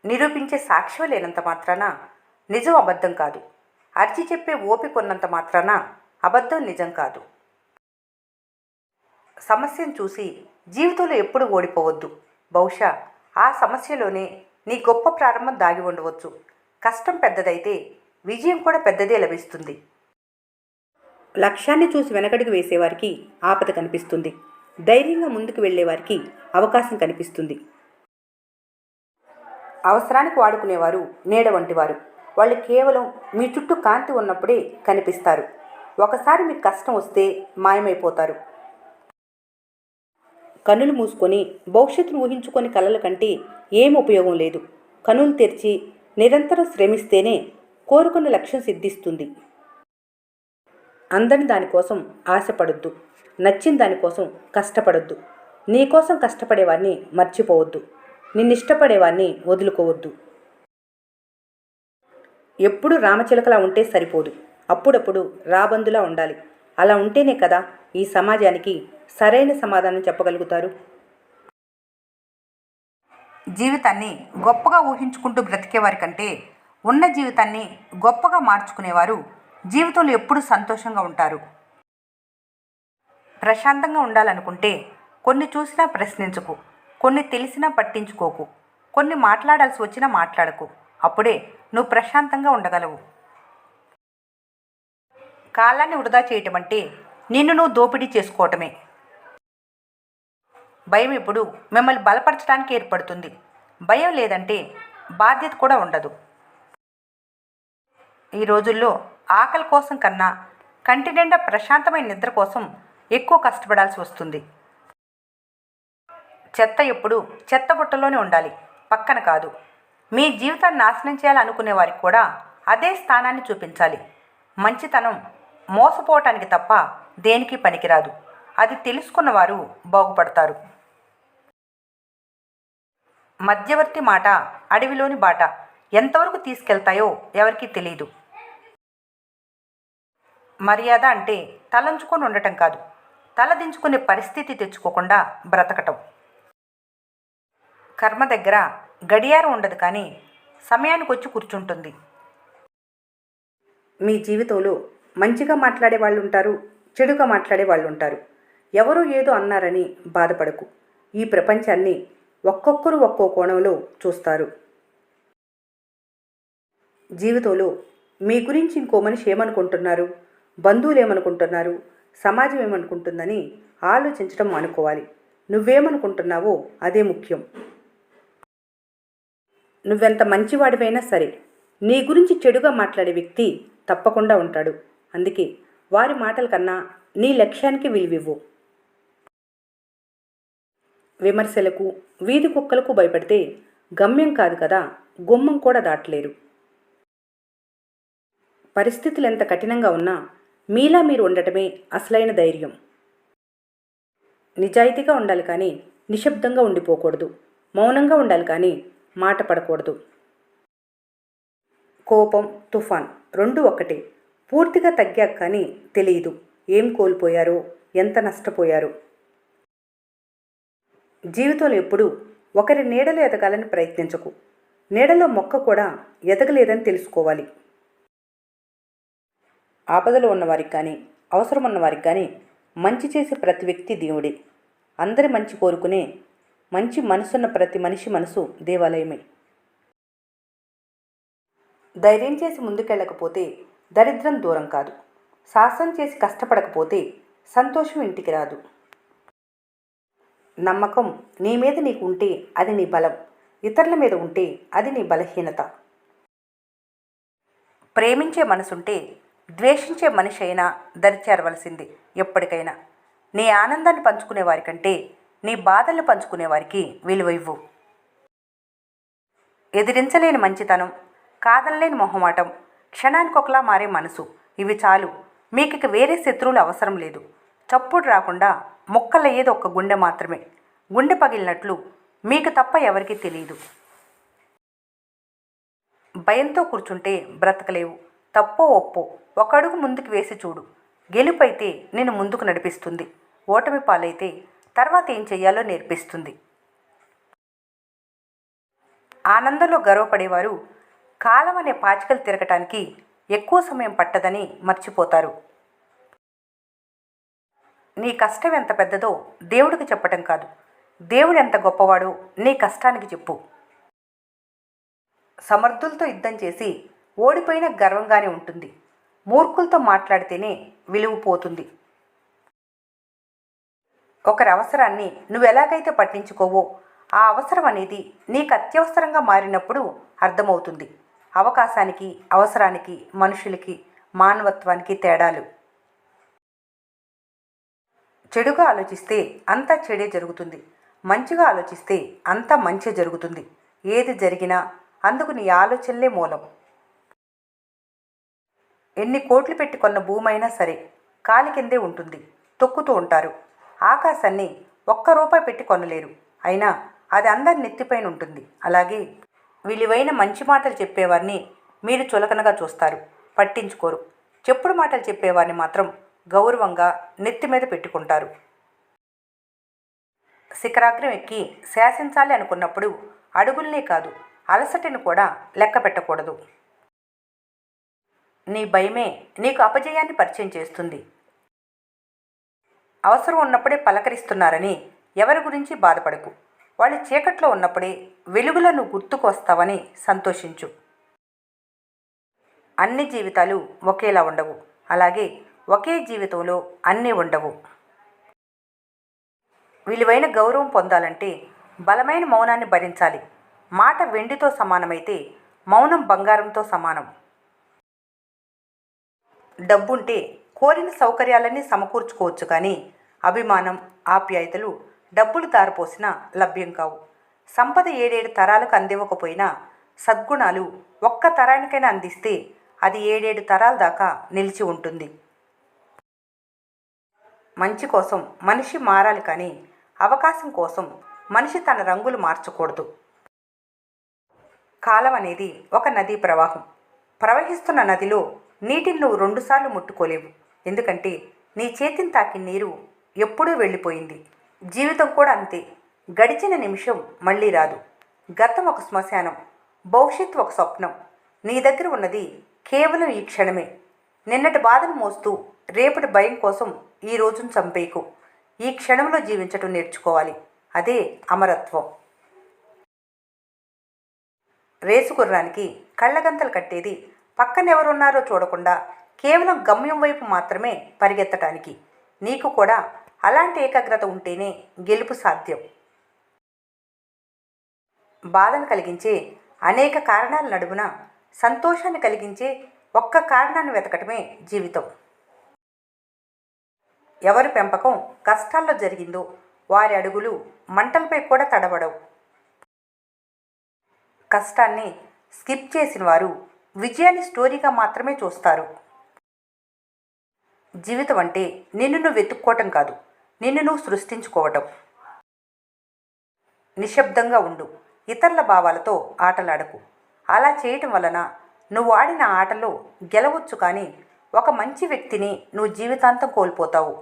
నిరూపించే సాక్ష్యం లేనంత మాత్రాన నిజం అబద్ధం కాదు. అర్చి చెప్పే ఓపిక ఉన్నంత మాత్రాన అబద్ధం నిజం కాదు. సమస్యను చూసి జీవితంలో ఎప్పుడు ఓడిపోవద్దు. బహుశా ఆ సమస్యలోనే నీ గొప్ప ప్రారంభం దాగి ఉండవచ్చు. కష్టం పెద్దదైతే విజయం కూడా పెద్దదే లభిస్తుంది. లక్ష్యాన్ని చూసి వెనకడుగు వేసేవారికి ఆపద కనిపిస్తుంది. ధైర్యంగా ముందుకు వెళ్ళేవారికి అవకాశం కనిపిస్తుంది. అవసరానికి వాడుకునేవారు నీడ వంటివారు. వాళ్ళు కేవలం మీ చుట్టూ కాంతి ఉన్నప్పుడే కనిపిస్తారు. ఒకసారి మీకు కష్టం వస్తే మాయమైపోతారు. కన్నులు మూసుకొని భవిష్యత్తును ఊహించుకొని కలల కంటే ఏం ఉపయోగం లేదు. కన్నులు తెరిచి నిరంతరం శ్రమిస్తేనే కోరుకున్న లక్ష్యం సిద్ధిస్తుంది. అందని దానికోసం ఆశపడొద్దు. నచ్చిన దానికోసం కష్టపడొద్దు. నీకోసం కష్టపడేవారిని మర్చిపోవద్దు. నిన్నిష్టపడేవారిని వదులుకోవద్దు. ఎప్పుడు రామచిలకలా ఉంటే సరిపోదు. అప్పుడప్పుడు రాబందులా ఉండాలి. అలా ఉంటేనే కదా ఈ సమాజానికి సరైన సమాధానం చెప్పగలుగుతారు. జీవితాన్ని గొప్పగా ఊహించుకుంటూ బ్రతికేవారి కంటే ఉన్న జీవితాన్ని గొప్పగా మార్చుకునేవారు జీవితంలో ఎప్పుడూ సంతోషంగా ఉంటారు. ప్రశాంతంగా ఉండాలనుకుంటే కొన్ని చూసినా ప్రశ్నించుకు, కొన్ని తెలిసినా పట్టించుకోకు, కొన్ని మాట్లాడాల్సి వచ్చినా మాట్లాడకు. అప్పుడే నువ్వు ప్రశాంతంగా ఉండగలవు. కాలాన్ని వృధా చేయటం అంటే నిన్ను నువ్వు దోపిడీ చేసుకోవటమే. భయం ఇప్పుడు మిమ్మల్ని బలపరచడానికి ఏర్పడుతుంది. భయం లేదంటే బాధ్యత కూడా ఉండదు. ఈ రోజుల్లో ఆకలి కోసం కన్నా కంటి నిండా ప్రశాంతమైన నిద్ర కోసం ఎక్కువ కష్టపడాల్సి వస్తుంది. చెత్త ఎప్పుడు చెత్త బుట్టలోనే ఉండాలి, పక్కన కాదు. మీ జీవితాన్ని నాశనం చేయాలనుకునే వారికి కూడా అదే స్థానాన్ని చూపించాలి. మంచితనం మోసపోవటానికి తప్ప దేనికి పనికిరాదు. అది తెలుసుకున్నవారు బాగుపడతారు. మధ్యవర్తి మాట అడవిలోని బాట ఎంతవరకు తీసుకెళ్తాయో ఎవరికీ తెలియదు. మర్యాద అంటే తలంచుకొని ఉండటం కాదు, తలదించుకునే పరిస్థితి తెచ్చుకోకుండా బ్రతకటం. కర్మ దగ్గర గడియారం ఉండదు, కానీ సమయానికి వచ్చి కూర్చుంటుంది. మీ జీవితంలో మంచిగా మాట్లాడే వాళ్ళు ఉంటారు, చెడుగా మాట్లాడే వాళ్ళు ఉంటారు. ఎవరో ఏదో అన్నారని బాధపడకు. ఈ ప్రపంచాన్ని ఒక్కొక్కరు ఒక్కో కోణంలో చూస్తారు. జీవితంలో మీ గురించి ఇంకో మనిషి ఏమనుకుంటున్నారు, బంధువులు ఏమనుకుంటున్నారు, సమాజం ఏమనుకుంటుందని ఆలోచించడం అనుకోవాలి. నువ్వేమనుకుంటున్నావో అదే ముఖ్యం. నువ్వెంత మంచివాడివైనా సరే నీ గురించి చెడుగా మాట్లాడే వ్యక్తి తప్పకుండా ఉంటాడు. అందుకే వారి మాటల కన్నా నీ లక్ష్యానికి విలువివ్వు. విమర్శలకు, వీధి కుక్కలకు భయపడితే గమ్యం కాదు కదా, గుమ్మం కూడా దాటలేరు. పరిస్థితులు ఎంత కఠినంగా ఉన్నా మీలా మీరు ఉండటమే అసలైన ధైర్యం. నిజాయితీగా ఉండాలి కానీ నిశ్శబ్దంగా ఉండిపోకూడదు. మౌనంగా ఉండాలి కానీ మాట పడకూడదు. కోపం, తుఫాన్ రెండు ఒక్కటే. పూర్తిగా తగ్గాక కానీ తెలియదు ఏం కోల్పోయారో, ఎంత నష్టపోయారో. జీవితంలో ఎప్పుడూ ఒకరి నీడలో ఎదగాలని ప్రయత్నించకు. నీడలో మొక్క కూడా ఎదగలేదని తెలుసుకోవాలి. ఆపదలో ఉన్నవారికి కానీ అవసరం ఉన్నవారికి కానీ మంచి చేసే ప్రతి వ్యక్తి దేవుడే. అందరి మంచి కోరుకునే మంచి మనసున్న ప్రతి మనిషి మనసు దేవాలయమే. ధైర్యం చేసి ముందుకెళ్ళకపోతే దరిద్రం దూరం కాదు. సాహసం చేసి కష్టపడకపోతే సంతోషం ఇంటికి రాదు. నమ్మకం నీ మీద నీకు ఉంటే అది నీ బలం, ఇతరుల మీద ఉంటే అది నీ బలహీనత. ప్రేమించే మనసుంటే ద్వేషించే మనిషి అయినా దరిచేరవలసింది ఎప్పటికైనా. నీ ఆనందాన్ని పంచుకునే వారికంటే నీ బాధల్ని పంచుకునే వారికి విలువ ఇవ్వు. ఎదిరించలేని మంచితనం, కాదనలేని మొహమాటం, క్షణానికి ఒకలా మారే మనసు, ఇవి చాలు. మీకు వేరే శత్రువులు అవసరం లేదు. చప్పుడు రాకుండా ముక్కలయ్యేది ఒక్క గుండె మాత్రమే. గుండె పగిలినట్లు మీకు తప్ప ఎవరికీ తెలియదు. భయంతో కూర్చుంటే బ్రతకలేవు. తప్పో ఒప్పో ఒక అడుగు ముందుకు వేసి చూడు. గెలుపైతే నిన్ను ముందుకు నడిపిస్తుంది. ఓటమి పాలైతే తర్వాత ఏం చెయ్యాలో నేర్పిస్తుంది. ఆనందంలో గర్వపడేవారు కాలం అనే పాచికలు తిరగటానికి ఎక్కువ సమయం పట్టదని మర్చిపోతారు. నీ కష్టం ఎంత పెద్దదో దేవుడికి చెప్పటం కాదు, దేవుడు ఎంత గొప్పవాడో నీ కష్టానికి చెప్పు. సమర్థులతో యుద్ధం చేసి ఓడిపోయిన గర్వంగానే ఉంటుంది. మూర్ఖులతో మాట్లాడితేనే విలువ పోతుంది. ఒకరి అవసరాన్ని నువ్వెలాగైతే పట్టించుకోవో ఆ అవసరం అనేది నీకు అత్యవసరంగా మారినప్పుడు అర్థమవుతుంది. అవకాశానికి, అవసరానికి, మనుషులకి, మానవత్వానికి తేడాలు. చెడుగా ఆలోచిస్తే అంతా చెడే జరుగుతుంది, మంచిగా ఆలోచిస్తే అంతా మంచి జరుగుతుంది. ఏది జరిగినా అందుకు నీ ఆలోచనలే మూలం. ఎన్ని కోట్లు పెట్టి కొన్న భూమైనా సరే కాలి కిందే ఉంటుంది, తొక్కుతూ ఉంటారు. ఆకాశాన్ని ₹1 పెట్టి కొనలేరు, అయినా అది అందరి నెత్తిపైన ఉంటుంది. అలాగే విలువైన మంచి మాటలు చెప్పేవారిని మీరు చులకనగా చూస్తారు, పట్టించుకోరు. చెప్పుడు మాటలు చెప్పేవారిని మాత్రం గౌరవంగా నెత్తి మీద పెట్టుకుంటారు. శిఖరాగ్రం ఎక్కి శాసించాలి అనుకున్నప్పుడు అడుగుల్నే కాదు అలసటను కూడా లెక్క పెట్టకూడదు. నీ భయమే నీకు అపజయాన్ని పరిచయం చేస్తుంది. అవసరం ఉన్నప్పుడే పలకరిస్తున్నారని ఎవరి గురించి బాధపడకు. వాళ్ళు చీకట్లో ఉన్నప్పుడే వెలుగులో నువ్వు గుర్తుకు వస్తావని సంతోషించు. అన్ని జీవితాలు ఒకేలా ఉండవు, అలాగే ఒకే జీవితంలో అన్నీ ఉండవు. విలువైన గౌరవం పొందాలంటే బలమైన మౌనాన్ని భరించాలి. మాట వెండితో సమానమైతే మౌనం బంగారంతో సమానం. డబ్బుంటే కోరిన సౌకర్యాలన్నీ సమకూర్చుకోవచ్చు, కానీ అభిమానం, ఆప్యాయతలు డబ్బులు దారిపోసినా లభ్యం కావు. సంపద 7 తరాలకు అందివ్వకపోయినా సద్గుణాలు ఒక్క తరానికైనా అందిస్తే అది 7 తరాల దాకా నిలిచి ఉంటుంది. మంచి కోసం మనిషి మారాలి, కానీ అవకాశం కోసం మనిషి తన రంగులు మార్చకూడదు. కాలం అనేది ఒక నదీ ప్రవాహం. ప్రవహిస్తున్న నదిలో నీటిని నువ్వు 2 సార్లు ముట్టుకోలేవు, ఎందుకంటే నీ చేతిని తాకిన నీరు ఎప్పుడూ వెళ్ళిపోయింది. జీవితం కూడా అంతే. గడిచిన నిమిషం మళ్ళీ రాదు. గతం ఒక శ్మశానం, భవిష్యత్తు ఒక స్వప్నం. నీ దగ్గర ఉన్నది కేవలం ఈ క్షణమే. నిన్నటి బాధను మోస్తూ రేపటి భయం కోసం ఈ రోజును చంపేయకు. ఈ క్షణంలో జీవించటం నేర్చుకోవాలి. అదే అమరత్వం. రేసు గుర్రానికి కళ్ళగంతలు కట్టేది పక్కనెవరున్నారో చూడకుండా కేవలం గమ్యం వైపు మాత్రమే పరిగెత్తటానికి. నీకు కూడా అలాంటి ఏకాగ్రత ఉంటేనే గెలుపు సాధ్యం. బాధను కలిగించే అనేక కారణాల నడుమున సంతోషాన్ని కలిగించే ఒక్క కారణాన్ని వెతకటమే జీవితం. ఎవరి పెంపకం కష్టాల్లో జరిగిందో వారి అడుగులు మంటలపై కూడా తడబడవు. కష్టాన్ని స్కిప్ చేసిన వారు విజయాన్ని స్టోరీగా మాత్రమే చూస్తారు. జీవితం అంటే నిన్ను నువ్వు వెతుక్కోవటం కాదు, నిన్ను నువ్వు సృష్టించుకోవటం. నిశ్శబ్దంగా ఉండు, ఇతరుల భావాలతో ఆటలాడకు. అలా చేయటం వలన నువ్వు ఆడిన ఆటలో గెలవచ్చు, కానీ ఒక మంచి వ్యక్తిని నువ్వు జీవితాంతం కోల్పోతావు.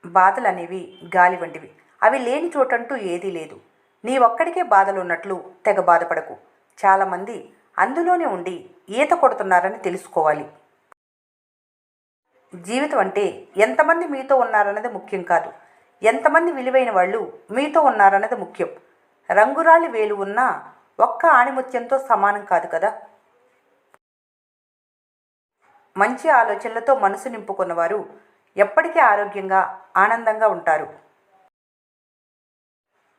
బాధలు అనేవి గాలి వంటివి. అవి లేని చోటంటూ ఏదీ లేదు. నీ ఒక్కడికే బాధలు ఉన్నట్లు తెగ బాధపడకు. చాలామంది అందులోనే ఉండి ఈత కొడుతున్నారని తెలుసుకోవాలి. జీవితం అంటే ఎంతమంది మీతో ఉన్నారన్నది ముఖ్యం కాదు, ఎంతమంది విలువైన వాళ్ళు మీతో ఉన్నారన్నది ముఖ్యం. రంగురాళ్ళి వేలు ఉన్నా ఒక్క ఆణిముత్యంతో సమానం కాదు కదా. మంచి ఆలోచనలతో మనసు నింపుకున్నవారు ఎప్పటికీ ఆరోగ్యంగా, ఆనందంగా ఉంటారు.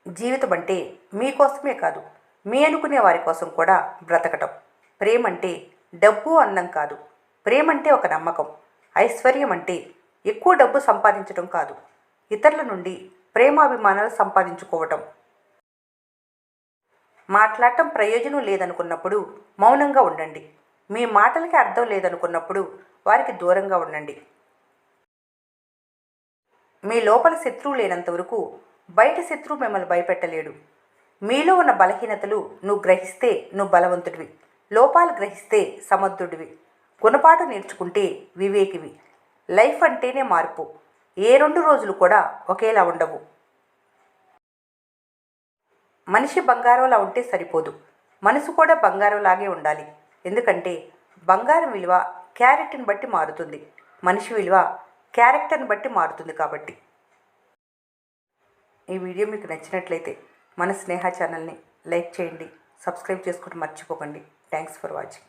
జీవితం అంటే మీకోసమే కాదు, మీ అనుకునే వారి కోసం కూడా బ్రతకటం. ప్రేమంటే డబ్బు, అందం కాదు. ప్రేమంటే ఒక నమ్మకం. ఐశ్వర్యం అంటే ఎక్కువ డబ్బు సంపాదించడం కాదు, ఇతరుల నుండి ప్రేమాభిమానాలు సంపాదించుకోవటం. మాట్లాడటం ప్రయోజనం లేదనుకున్నప్పుడు మౌనంగా ఉండండి. మీ మాటలకి అర్థం లేదనుకున్నప్పుడు వారికి దూరంగా ఉండండి. మీ లోపల శత్రువు లేనంత వరకు బయట శత్రువు మిమ్మల్ని భయపెట్టలేడు. మీలో ఉన్న బలహీనతలు నువ్వు గ్రహిస్తే నువ్వు బలవంతుడివి, లోపాలు గ్రహిస్తే సమర్థుడివి, గుణపాఠం నేర్చుకుంటే వివేకివి. లైఫ్ అంటేనే మార్పు. ఏ 2 రోజులు కూడా ఒకేలా ఉండవు. మనిషి బంగారంలా ఉంటే సరిపోదు, మనసు కూడా బంగారంలాగే ఉండాలి. ఎందుకంటే బంగారం విలువ క్యారెట్ని బట్టి మారుతుంది, మనిషి విలువ క్యారెక్టర్ని బట్టి మారుతుంది. కాబట్టి ఈ వీడియో మీకు నచ్చినట్లయితే మన స్నేహ ఛానల్ని లైక్ చేయండి, సబ్స్క్రైబ్ చేసుకోవడం మర్చిపోకండి. Thanks for watching.